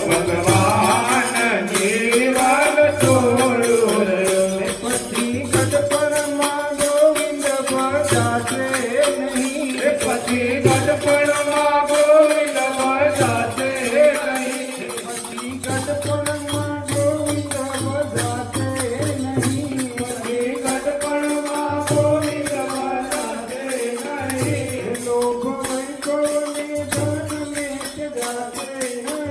ભગવાન જીવન છોડ્યું પછી ગઢપણમાં ગોવિંદ ભજાશે નહીં પછી ગઢપણમાં ગોવિંદ ભજાશે નહીં પછી ગઢપણમાં ગોવિંદ ભજાશે નહીં પછી ગઢપણમાં ગોવિંદ ભજાશે નહીં લોભમય ગોને ધન મેં જાશે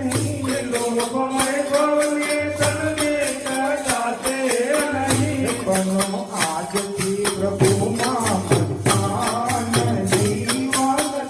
નહીં લોભમય ગોને ધન મેં જાશે નહીં બનો આજથી પ્રભુમાં મસ્તાન જીવન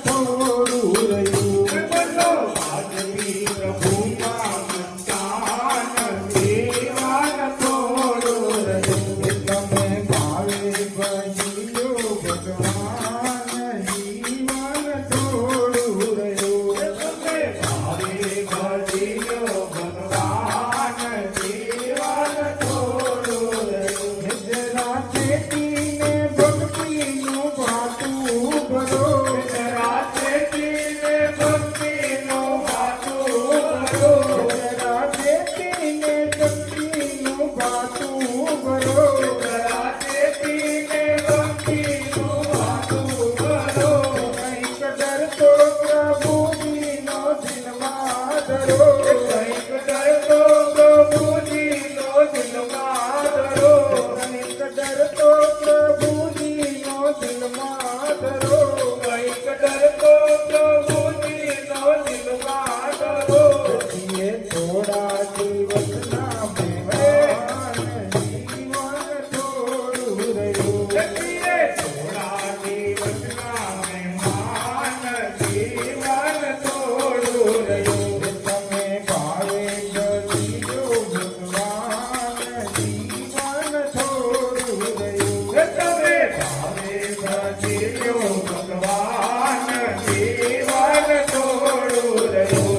થોડું રહ્યું બનો આજથી પ્રભુમાં મસ્તાન જીવન થોડું રહ્યું તમે ભાવે ભજ્યો ભગવાન જીવન થોડું રહ્યું તમે ભાવે ભજ્યો ભગવાન જીવન થોડું રહ્યું જરા ચેતીને ભક્તિનું ભાતું ભરો જરા ચેતીને ભક્તિનું ભાતું ભરો જરા ચેતીને ભક્તિનું ભાતું ભરો જરા ચેતીને ભક્તિનું ભાતું ભરો કંઈક ડરતો પ્રભુજીનો દિલમાં ધરો કંઈક ડરતો પ્રભુજીનો દિલમાં ધરો કંઈક ડરતો પ્રભુજીનો દિલમાં ધરો કંઈક ડરતો પ્રભુજીનો દિલમાં ધરો એ થોડા દિવસના મહેમાન જીવન થોડું રહ્યું થોડા દિવસના મહેમાન જીવન થોડું રહ્યું તમે ભાવે ભજ્યો ભગવાન જીવન થોડું રહ્યું તમે ભાવે ભજ્યો ભગવાન જીવન થોડું રહ્યું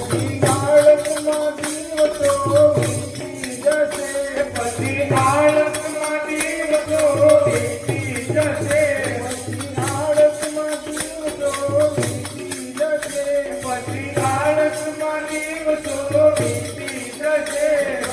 પછી આળસમાં દિવસો વીતી જશે પછી આળસમાં દિવસો વીતી જશે પછી આળસમાં દિવસો વીતી જશે પછી આળસમાં દિવસો વીતી જશે